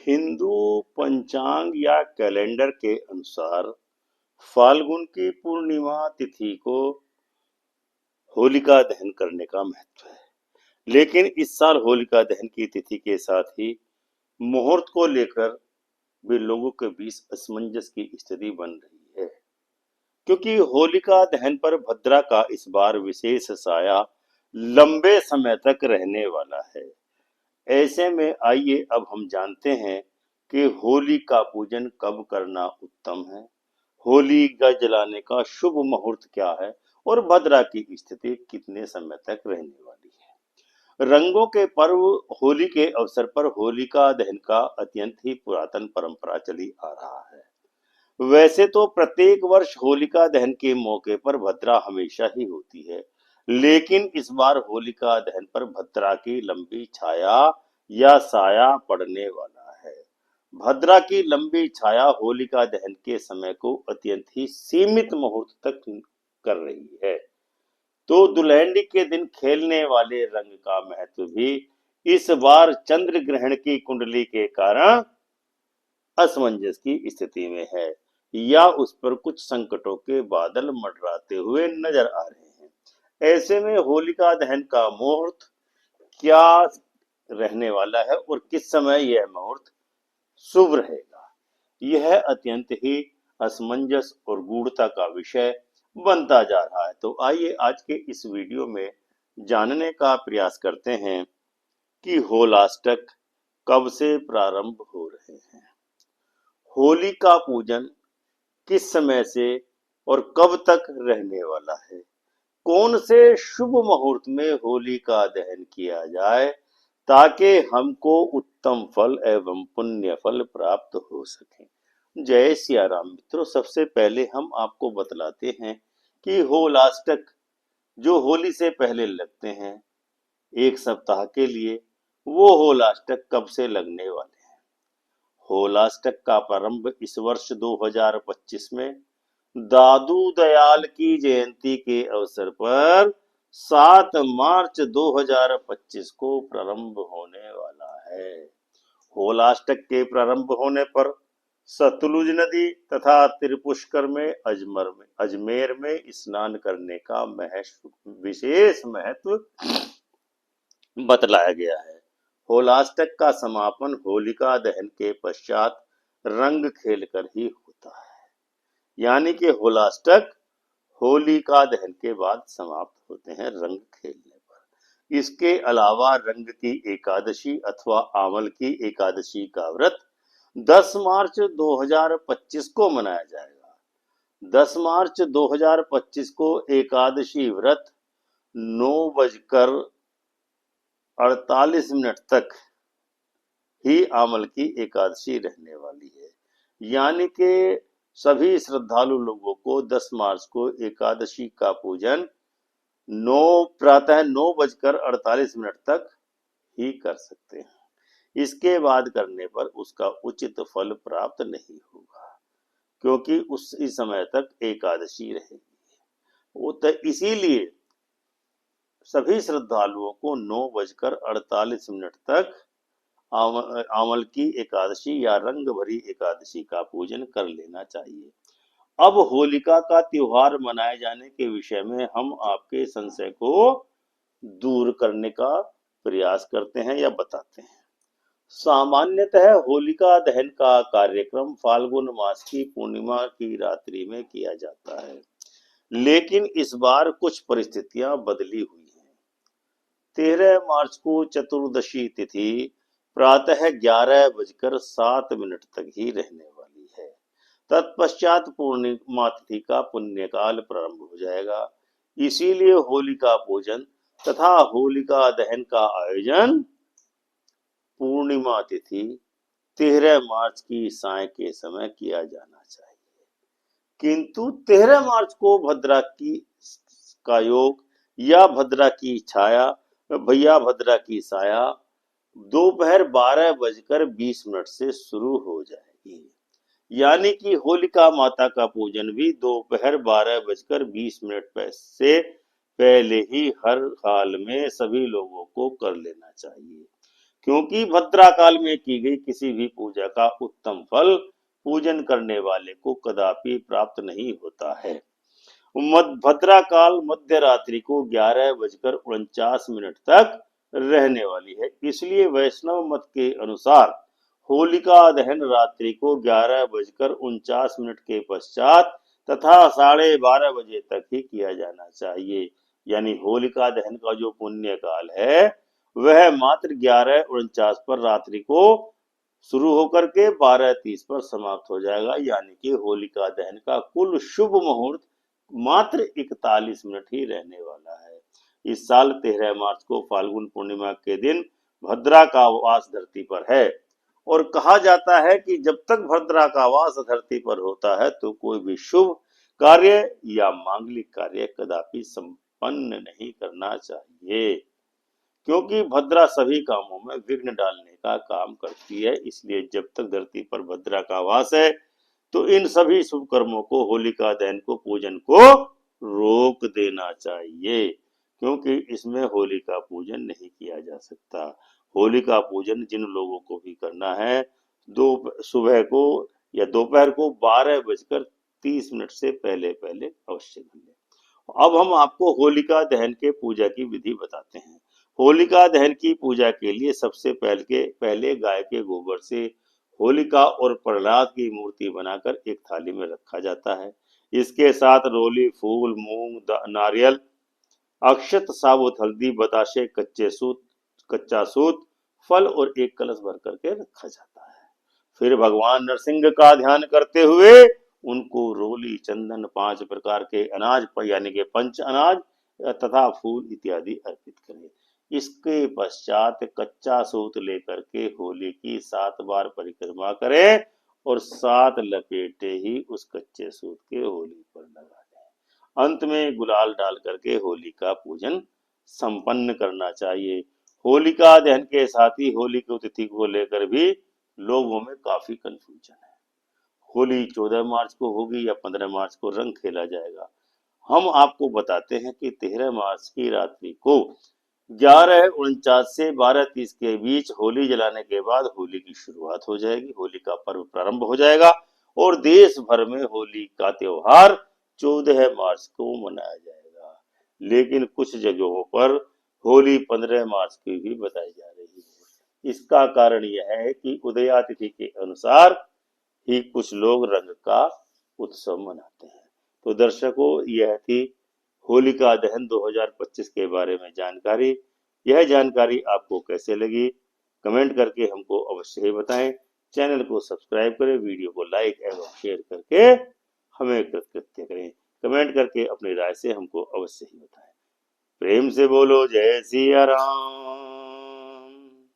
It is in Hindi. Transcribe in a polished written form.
हिंदू पंचांग या कैलेंडर के अनुसार फाल्गुन की पूर्णिमा तिथि को होलिका दहन करने का महत्व है। लेकिन इस साल होलिका दहन की तिथि के साथ ही मुहूर्त को लेकर भी लोगों के बीच असमंजस की स्थिति बन रही है, क्योंकि होलिका दहन पर भद्रा का इस बार विशेष साया लंबे समय तक रहने वाला है। ऐसे में आइए अब हम जानते हैं कि होली का पूजन कब करना उत्तम है, होली का जलाने का शुभ मुहूर्त क्या है और भद्रा की स्थिति कितने समय तक रहने वाली है। रंगों के पर्व होली के अवसर पर होलिका दहन का अत्यंत ही पुरातन परंपरा चली आ रहा है। वैसे तो प्रत्येक वर्ष होलिका दहन के मौके पर भद्रा हमेशा ही होती है, लेकिन इस बार होलिका दहन पर भद्रा की लंबी छाया या साया पड़ने वाला है। भद्रा की लंबी छाया होलिका दहन के समय को अत्यंत ही सीमित मुहूर्त तक कर रही है, तो दुल्हन के दिन खेलने वाले रंग का महत्व भी इस बार चंद्र ग्रहण की कुंडली के कारण असमंजस की स्थिति में है, या उस पर कुछ संकटों के बादल मंडराते हुए नजर आ रहे हैं। ऐसे में होलिका दहन का मुहूर्त क्या रहने वाला है और किस समय यह मुहूर्त शुभ रहेगा, यह अत्यंत ही असमंजस और गूढ़ता का विषय बनता जा रहा है। तो आइए आज के इस वीडियो में जानने का प्रयास करते हैं कि होलाष्टक कब से प्रारंभ हो रहे हैं, होली का पूजन किस समय से और कब तक रहने वाला है, कौन से शुभ मुहूर्त में होली का दहन किया जाए ताकि हमको उत्तम फल एवं पुण्य फल प्राप्त हो सके। जय सिया राम मित्रों, सबसे पहले हम आपको बतलाते हैं कि होलाष्टक जो होली से पहले लगते हैं एक सप्ताह के लिए, वो होलाष्टक कब से लगने वाले हैं। होलाष्टक का प्रारंभ इस वर्ष 2025 में दादू दयाल की जयंती के अवसर पर 7 मार्च 2025 को प्रारंभ होने वाला है। होलाष्टक के प्रारंभ होने पर सतलुज नदी तथा त्रिपुष्कर में अजमेर में स्नान करने का विशेष महत्व बतलाया गया है। होलाष्टक का समापन होलिका दहन के पश्चात रंग खेलकर ही होता है, यानी कि होलाष्टक होलिका दहन के बाद समाप्त होते हैं रंग खेलने पर। इसके अलावा रंग की एकादशी अथवा आमल की एकादशी का व्रत 10 मार्च 2025 को मनाया जाएगा। 10 मार्च 2025 को एकादशी व्रत 9:48 तक ही आमल की एकादशी रहने वाली है, यानी कि सभी श्रद्धालु लोगों को 10 मार्च को एकादशी का पूजन प्रातः 9:48 तक ही कर सकते हैं। इसके बाद करने पर उसका उचित फल प्राप्त नहीं होगा, क्योंकि उसी समय तक एकादशी रहेगी। वो तो इसीलिए सभी श्रद्धालुओं को 9:48 तक आमल की एकादशी या रंग भरी एकादशी का पूजन कर लेना चाहिए। अब होलिका का त्योहार मनाए जाने के विषय में हम आपके संशय को दूर करने का प्रयास करते हैं या बताते हैं। सामान्यतः होलिका दहन का कार्यक्रम फाल्गुन मास की पूर्णिमा की रात्रि में किया जाता है, लेकिन इस बार कुछ परिस्थितियां बदली हुई हैं। 13 मार्च को चतुर्दशी तिथि प्रातः 11:07 तक ही रहने वाली है। तत्पश्चात पूर्णिमा तिथि का पुण्यकाल प्रारंभ हो जाएगा। इसीलिए होलिका पूजन तथा होलिका दहन का आयोजन पूर्णिमा तिथि 13 मार्च की साय के समय किया जाना चाहिए, किंतु 13 मार्च को भद्रा का योग या भद्रा की छाया भैया भद्रा की साया दोपहर 12:20 से शुरू हो जाएगी, यानी कि होलिका माता का पूजन भी दोपहर 12:20 से पहले ही हर हाल में सभी लोगों को कर लेना चाहिए, क्योंकि भद्रा काल में की गई किसी भी पूजा का उत्तम फल पूजन करने वाले को कदापि प्राप्त नहीं होता है। भद्रा काल मध्य रात्रि को 11:49 तक रहने वाली है। इसलिए वैष्णव मत के अनुसार होलिका दहन रात्रि को 11:49 के पश्चात तथा 12:30 तक ही किया जाना चाहिए। यानी होलिका दहन का जो पुण्य काल है वह मात्र 11:49 पर रात्रि को शुरू होकर के 12:30 पर समाप्त हो जाएगा। यानी कि होलिका दहन का कुल शुभ मुहूर्त मात्र 41 मिनट ही रहने वाला है। इस साल 13 मार्च को फाल्गुन पूर्णिमा के दिन भद्रा का वास धरती पर है और कहा जाता है कि जब तक भद्रा का वास धरती पर होता है तो कोई भी शुभ कार्य या मांगलिक कार्य कदापि संपन्न नहीं करना चाहिए, क्योंकि भद्रा सभी कामों में विघ्न डालने का काम करती है। इसलिए जब तक धरती पर भद्रा का वास है तो इन सभी शुभ कर्मों को, होलिका दहन को, पूजन को रोक देना चाहिए, क्योंकि इसमें होलिका पूजन नहीं किया जा सकता। होलिका पूजन जिन लोगों को भी करना है सुबह को या दोपहर को 12:30 से पहले पहले अवश्य कर लें। अब हम आपको होलिका दहन के पूजा की विधि बताते हैं। होलिका दहन की पूजा के लिए सबसे पहले गाय के गोबर से होलिका और प्रहलाद की मूर्ति बनाकर एक थाली में रखा जाता है। इसके साथ रोली, फूल, मूंग, नारियल, अक्षत, साबुत हल्दी, बताशे, कच्चा सूत, फल और एक कलश भर करके रखा जाता है। फिर भगवान नरसिंह का ध्यान करते हुए उनको रोली, चंदन, 5 प्रकार के अनाज यानी के पंच अनाज तथा फूल इत्यादि अर्पित करें। इसके पश्चात कच्चा सूत लेकर के होली की 7 बार परिक्रमा करें और 7 लपेटे ही उस कच्चे सूत के होली पर लगा दें। अंत में गुलाल डाल करके होली का पूजन संपन्न करना चाहिए। होलिका दहन के साथ ही होली की तिथि को लेकर भी लोगों में काफी कंफ्यूजन है। होली 14 मार्च को होगी या 15 मार्च को रंग खेला जाएगा। हम आपको बताते हैं कि 13 मार्च की रात्रि को 11:49 से 12:30 के बीच होली जलाने के बाद होली की शुरुआत हो जाएगी, होली का पर्व प्रारंभ हो जाएगा और देश भर में होली का त्योहार 14 मार्च को मनाया जाएगा। लेकिन कुछ जगहों पर होली 15 मार्च की भी बताई जा रही है। इसका कारण यह है कि उदया तिथि के अनुसार ही कुछ लोग रंग का उत्सव मनाते हैं। तो दर्शकों, यह थी होलिका दहन 2025 के बारे में जानकारी। यह जानकारी आपको कैसे लगी कमेंट करके हमको अवश्य ही बताएं। चैनल को सब्सक्राइब करें, वीडियो को लाइक एवं शेयर करके हमें कृतकृत्य करें। कमेंट करके अपनी राय से हमको अवश्य ही बताएं। प्रेम से बोलो जय सिया राम।